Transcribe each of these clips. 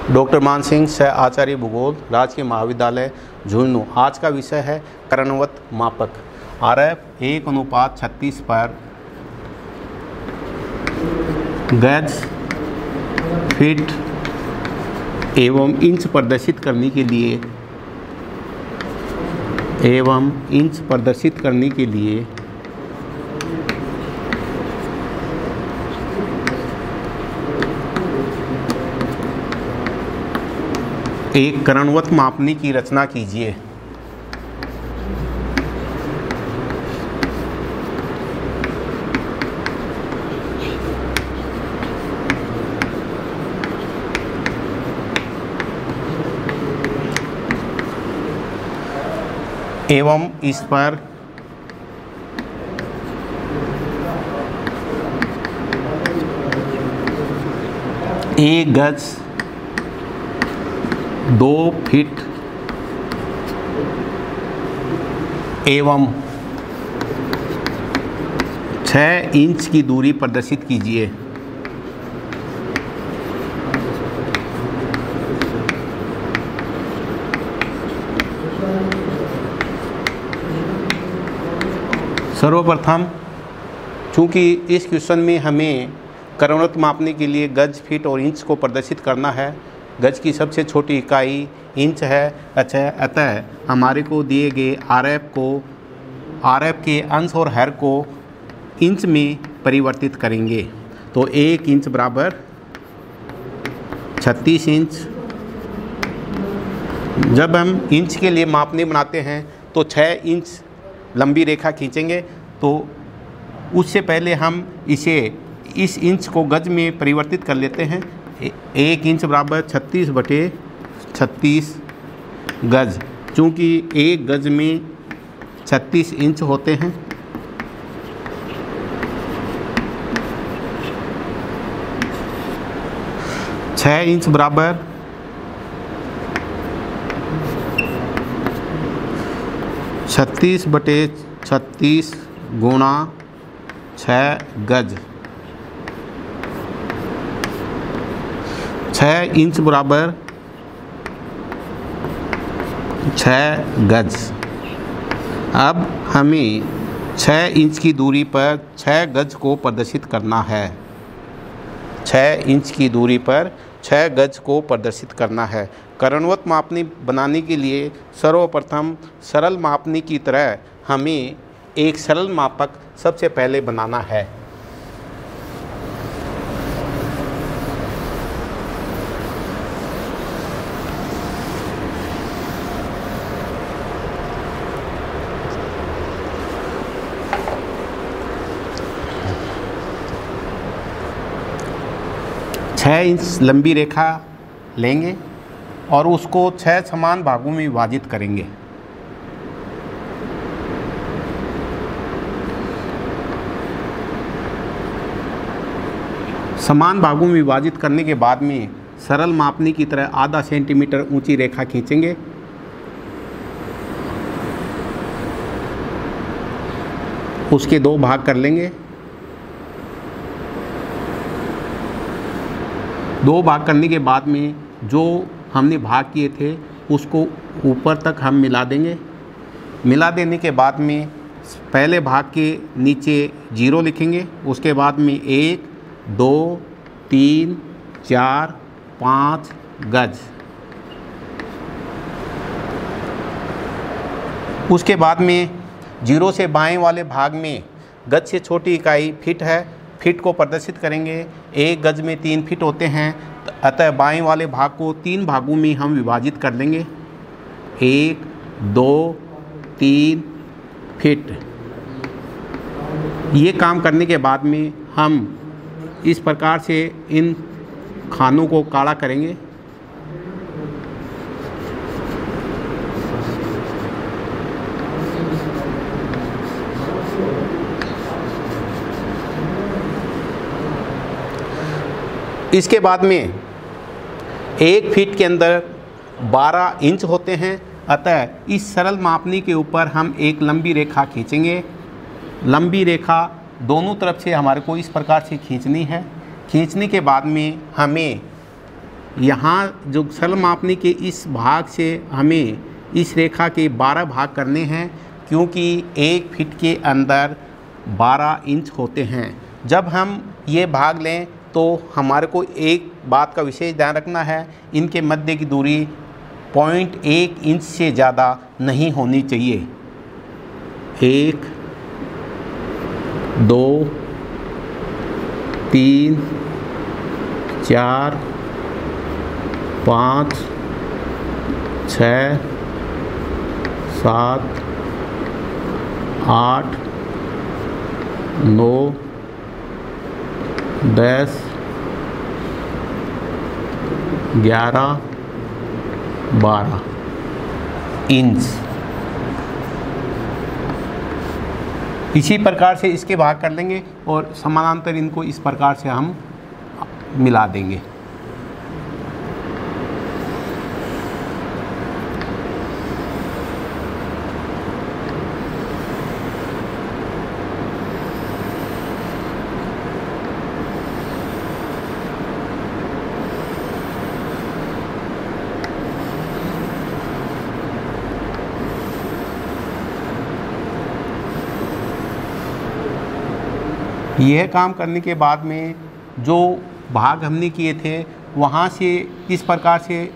Doctor मान सिंह सह आचार्य भूगोल राजकीय महाविद्यालय झुंझुनू। आज का विषय है कर्णवत मापक। RF 1:36 पर गज, फीट एवं इंच प्रदर्शित करने के लिए एक कर्णवत मापनी की रचना कीजिए। एवं इस पर एक गज, 2 फीट एवं 6 इंच की दूरी प्रदर्शित कीजिए। सर्वप्रथम चूंकि इस क्वेश्चन में हमें कर्णवत मापने के लिए गज, फीट और इंच को प्रदर्शित करना है। गज की सबसे छोटी इकाई इंच है। अतः हमारे को दिए गए RF के अंश और हर को इंच में परिवर्तित करेंगे। तो 1 इंच बराबर 36 इंच। जब हम इंच के लिए मापने बनाते हैं तो 6 इंच लंबी रेखा खींचेंगे। तो उससे पहले हम इस इंच को गज में परिवर्तित कर लेते हैं। 1 इंच बराबर 36/36 गज। चूँकि एक गज में 36 इंच होते हैं, छः इंच बराबर 36/36 गुणा 6 गज। 6 इंच बराबर 6 गज। अब हमें 6 इंच की दूरी पर 6 गज को प्रदर्शित करना है। 6 इंच की दूरी पर 6 गज को प्रदर्शित करना है। कर्णवत मापनी बनाने के लिए सर्वप्रथम सरल मापनी की तरह हमें एक सरल मापक सबसे पहले बनाना है। छः इंच लंबी रेखा लेंगे और उसको 6 समान भागों में विभाजित करेंगे। समान भागों में विभाजित करने के बाद में सरल मापनी की तरह आधा सेंटीमीटर ऊंची रेखा खींचेंगे। उसके 2 भाग कर लेंगे। 2 भाग करने के बाद में जो हमने भाग किए थे उसको ऊपर तक हम मिला देंगे। मिला देने के बाद में पहले भाग के नीचे 0 लिखेंगे। उसके बाद में 1, 2, 3, 4, 5 गज। उसके बाद में 0 से बाएं वाले भाग में गज से छोटी इकाई फीट है। फीट को प्रदर्शित करेंगे। 1 गज में 3 फीट होते हैं। अतः बाएं वाले भाग को 3 भागों में हम विभाजित कर देंगे। 1, 2, 3 फीट। ये काम करने के बाद में हम इस प्रकार से इन खानों को काला करेंगे। इसके बाद में 1 फीट के अंदर 12 इंच होते हैं। अतः इस सरल मापनी के ऊपर हम एक लंबी रेखा खींचेंगे। लंबी रेखा दोनों तरफ से हमारे को इस प्रकार से खींचनी है। खींचने के बाद में हमें यहाँ जो सरल मापनी के इस भाग से हमें इस रेखा के 12 भाग करने हैं, क्योंकि 1 फीट के अंदर 12 इंच होते हैं। जब हम ये भाग लें तो हमारे को एक बात का विशेष ध्यान रखना है, इनके मध्य की दूरी 0.1 इंच से ज़्यादा नहीं होनी चाहिए। 1 2 3 4 5 6 7 8 9 10 11 12 इंच। इसी प्रकार से इसके भाग कर लेंगे और समानांतर इनको इस प्रकार से हम मिला देंगे। यह काम करने के बाद में जो भाग हमने किए थे वहाँ से इस प्रकार से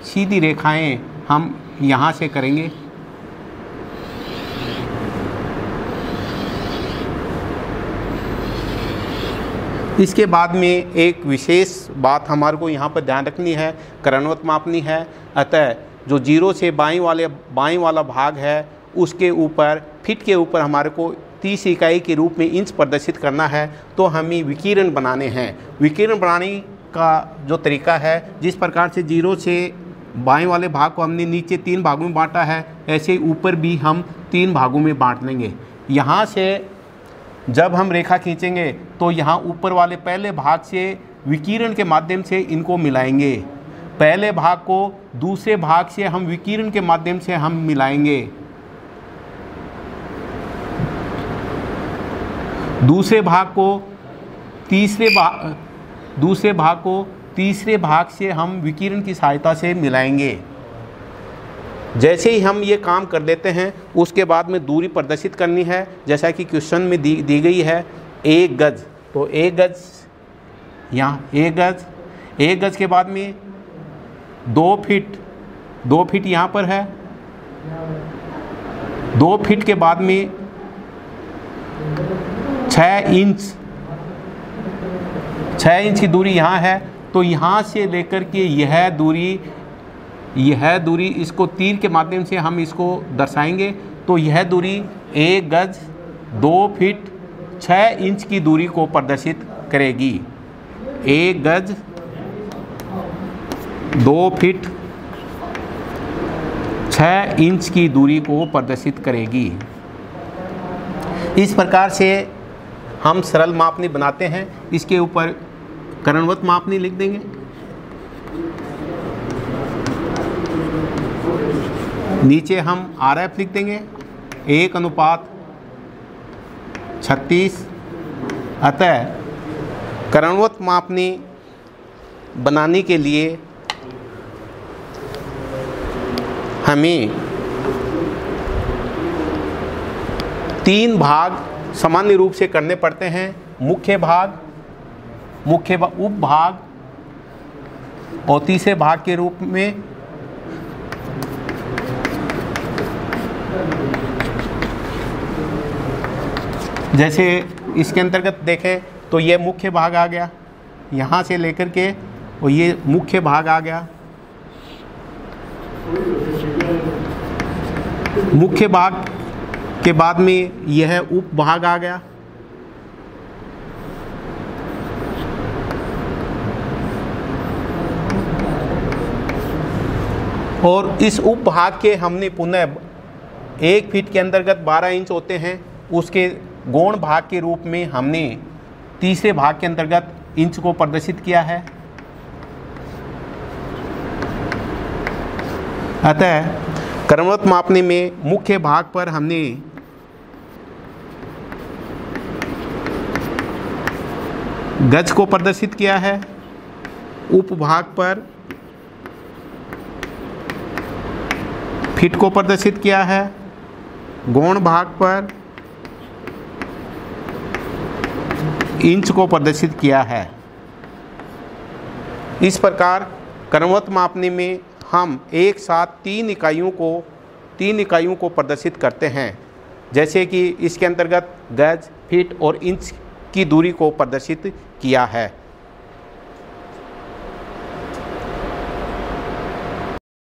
सीधी रेखाएं हम यहाँ से करेंगे। इसके बाद में एक विशेष बात हमारे को यहाँ पर ध्यान रखनी है, क्रमवत मापनी है। अतः जो 0 से बाईं वाला भाग है उसके ऊपर फीट के ऊपर हमारे को 30 इकाई के रूप में इंच प्रदर्शित करना है। तो हमें विकिरण बनाने हैं। विकिरण बनाने का जो तरीका है, जिस प्रकार से 0 से बाएं वाले भाग को हमने नीचे 3 भागों में बांटा है, ऐसे ऊपर भी हम 3 भागों में बांट लेंगे। यहाँ से जब हम रेखा खींचेंगे तो यहाँ ऊपर वाले पहले भाग से विकिरण के माध्यम से इनको मिलाएंगे। पहले भाग को दूसरे भाग से हम विकिरण के माध्यम से हम मिलाएंगे। दूसरे भाग को तीसरे भाग से हम विकिरण की सहायता से मिलाएंगे। जैसे ही हम ये काम कर लेते हैं उसके बाद में दूरी प्रदर्शित करनी है, जैसा कि क्वेश्चन में दी गई है 1 गज। तो 1 गज यहाँ 1 गज के बाद में 2 फीट यहाँ पर है। 2 फीट के बाद में 6 इंच की दूरी यहाँ है। तो यहाँ से लेकर के यह दूरी इसको तीर के माध्यम से हम इसको दर्शाएंगे। तो यह दूरी 1 गज 2 फीट 6 इंच की दूरी को प्रदर्शित करेगी। 1 गज 2 फीट 6 इंच की दूरी को प्रदर्शित करेगी। इस प्रकार से हम सरल मापनी बनाते हैं। इसके ऊपर क्रमवत मापनी लिख देंगे। नीचे हम RF लिख देंगे 1:36। अतः क्रमवत मापनी बनाने के लिए हमें 3 भाग सामान्य रूप से करने पड़ते हैं। मुख्य भाग, उप भाग और तीसरे भाग के रूप में। जैसे इसके अंतर्गत देखें तो ये मुख्य भाग आ गया, यहाँ से लेकर के और ये मुख्य भाग आ गया। मुख्य भाग के बाद में यह उप भाग आ गया। और इस उप भाग के हमने पुनः 1 फीट के अंतर्गत 12 इंच होते हैं, उसके गौण भाग के रूप में हमने तीसरे भाग के अंतर्गत इंच को प्रदर्शित किया है। अतः क्रमवत मापने में मुख्य भाग पर हमने गज को प्रदर्शित किया है, उप भाग पर फीट को प्रदर्शित किया है, गौण भाग पर इंच को प्रदर्शित किया है। इस प्रकार क्रमवत मापनी में हम एक साथ तीन इकाइयों को प्रदर्शित करते हैं, जैसे कि इसके अंतर्गत गज, फीट और इंच की दूरी को प्रदर्शित किया है।